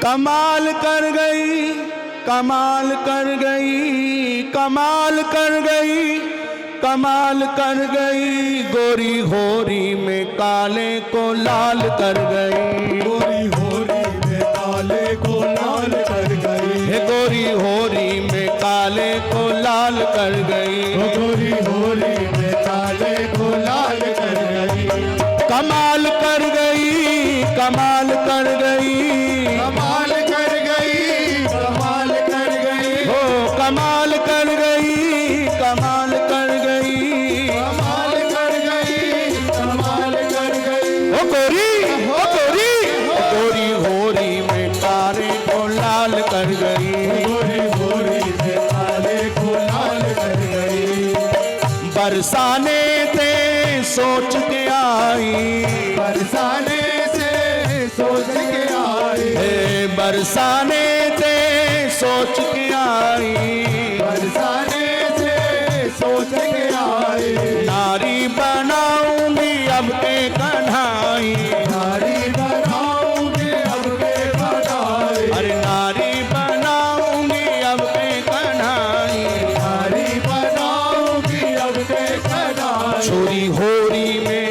कमाल कर गई, कमाल कर गई, कमाल कर गई, कमाल कर गई, गोरी होरी में काले को लाल कर गई, गोरी होरी में काले को लाल कर गई, हे गोरी होरी में काले को लाल कर गई, गोरी होरी में काले को लाल कर गई, कमाल कर गई, कमाल कर गई, कमाल कर गई, कमाल कर गई, हो कमाल कर गई, कमाल कर गई, कमाल कर गई, कमाल कर गई, ओ गोरी, ओ गोरी, ओ गोरी होरी में काले को लाल कर गई, गोरी होरी में काले को लाल कर गई, बरसाने से सोच के आई, बरसाने से सोच के आई, हे बरसाने से सोच के आई, बरसाने से सोच के आई, नारी बनाऊंगी अब के कन्हाई, नारी बनाऊंगी अब के बनाई, अरे नारी बनाऊंगी अब के कन्हाई, नारी बनाऊंगी अब के बनाई, छोरी होरी में,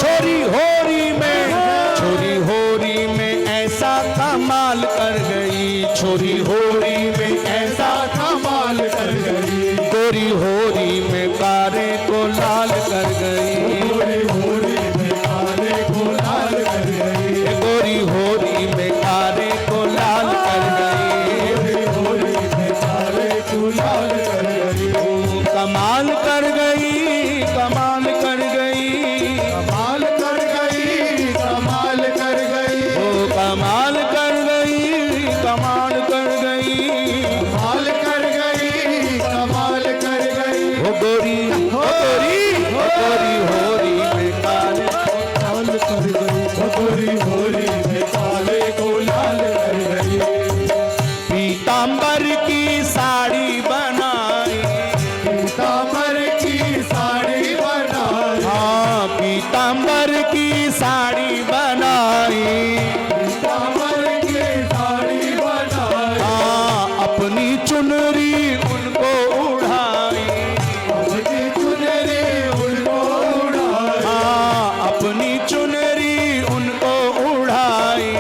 छोरी होरी में, छोरी होरी में ऐसा कमाल कर गई, छोरी होरी में ऐसा कमाल कर गई, गोरी होरी में कारे को लाल कर गई, गोरी होरी में काले को लाल कर गई, गोरी होरी में कारे को लाल कर गई, गोरी होरी में काले को लाल कर गई, कमाल कर गई, कमाल कर गई, कमाल कर गई, कमाल कर गई, ओ कमाल कर गई, कमाल कर गई, कमाल कर गई, कमाल कर गई, ओ गोरी, ओ गोरी, ओ गोरी होरी में काले लाल कर गई, गोरी होरी में काले को लाल कर गई, पीतांबर की साड़ी बनाई, पीतांबर की साड़ी बनाई, हाँ पीतांबर की साड़ी बनाई, पीतांबर की साड़ी बनाई, हाँ अपनी चुनरी उनको उड़ाई, अपनी चुनरी उनको उड़ाई, हाँ अपनी चुनरी उनको उड़ाई,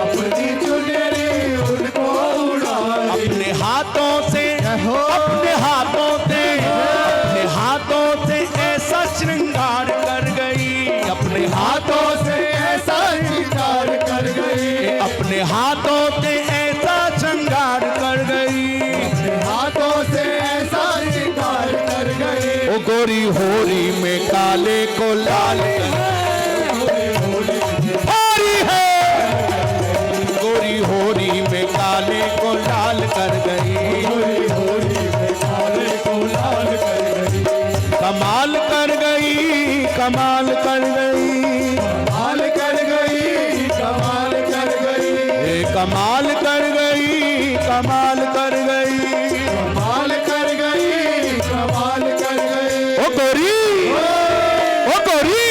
अपनी चुनरी उनको उड़ाई, अपने हाथों से, अपने हाथों से, अपने हाथों से ऐसा श्रृंगार कर गई, अपने हाथों से ऐसा श्रृंगार कर गई, अपने हाथों से ऐसा श्रृंगार कर गई, अपने हाथों से ऐसा श्रृंगार कर गई, ओ गोरी होरी में काले को लाल कर होरी है, गोरी होरी में काले को लाल कर गई, गोरी होरी में काले को लाल कर गई, कमाल कर गई, कमाल कर गई, कमाल कर गई, कमाल कर गई, ए कमाल कर गई, कमाल कर गई, कमाल कर गई, कमाल कर गई, ओ गोरी, ओ गोरी,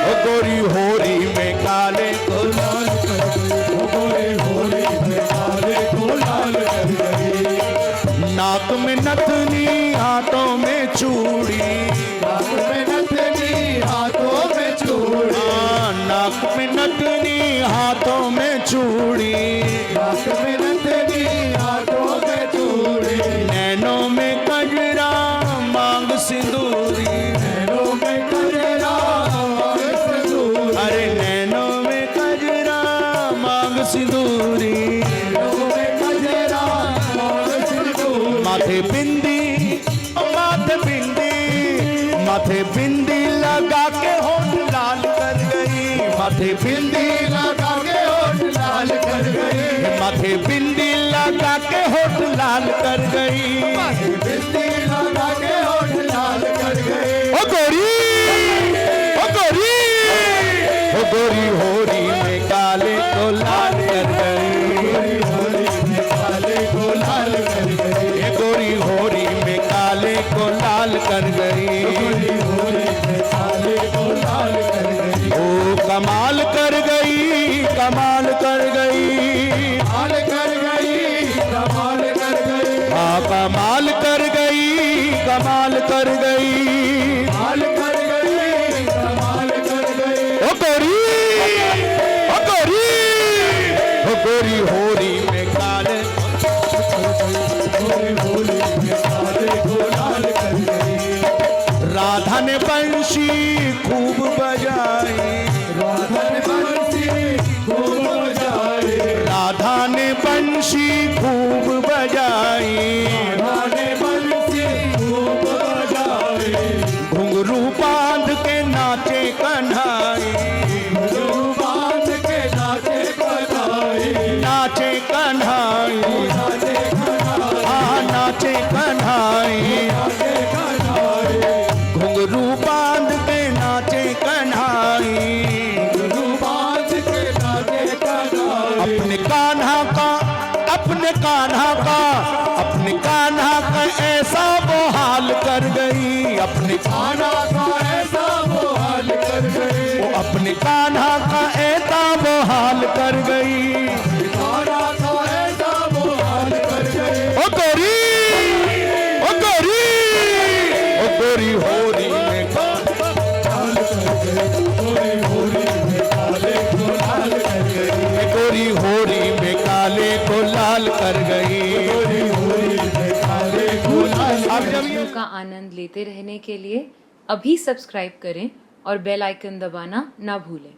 ओ गोरी होरी में काले को लाल कर गई, गोरी होरी में काले को लाल कर गई, नाक में नथनी हाथों में चूड़ी, नाक में नथनी हाथों में चूड़ी, हाँ, नाक में नथनी हाथों में चूड़ी, नाक में नथनी हाथों में चूड़ी, नैनों में कजरा मांग सिंदूरी, नैनों में कजरा मांग सिंदूरी, अरे नैनों में कजरा मांग सिंदूरी, नैनों में कजरा मांग सिंदूरी, माथे बिंदी, माथे बिंदी, माथे बिंदी लगा के होठ लाल कर गई, माथे बिंदी लगा के होठ लाल कर गई, माथे बिंदी लगा के होठ लाल कर गई, बिंदी लगा के होठ लाल कर गई, ओ गोरी, ओ गोरी, ओ गोरी होरी में काले को लाल कर गई, गोरी होरी में काले को लाल कर गई, ये गोरी होरी में काले को लाल कर गई, गोरी होरी में काले को लाल कर गई, ओ कमाल कर गई, कमाल कर गई, कमाल कर गई, कमाल कर गई, कमाल कर गई, कमाल कर गई। ओ गोरी, ओ गोरी, ओ गोरी होरी में काले, गोरी होली में काले को लाल कर गई। राधा ने बंशी खूब बजाई, राधा ने बंसी खूब बजाई, राधा ने बंशी खूब बजाई, राधा ने बंसी खूब बजाई। घुंघरू बांध के नाचे कन्हाई, घुंघरू बांध के नाचे कन्हाई, नाचे कन्हाई, नाचे कन्हाई, हाँ नाचे कन्हाई, नाचे कन्हाई। घुंघरू बांध के नाचे कन्हाई। घुंघरू बांध के नाचे कन्हाई। अपने कान्हा का, अपने कान्हा का, अपने कान्हा का ऐसा वो हाल कर गई, अपने कान्हा का ऐसा वो हाल कर गई, वो अपने कान्हा का ऐसा वो हाल कर गई। कान्हा का ऐसा वो हाल कर गई। ओ गोरी, ओ गोरी, ओ गोरी होरी में लाल कर गई, गोरी होली में काले को लाल कर गई। गोरी होरी में काले को लाल कर गई। गोरी होली में काले को लाल अब जब ये वीडियो का आनंद लेते रहने के लिए अभी सब्सक्राइब करें और बेल आइकन दबाना ना भूलें।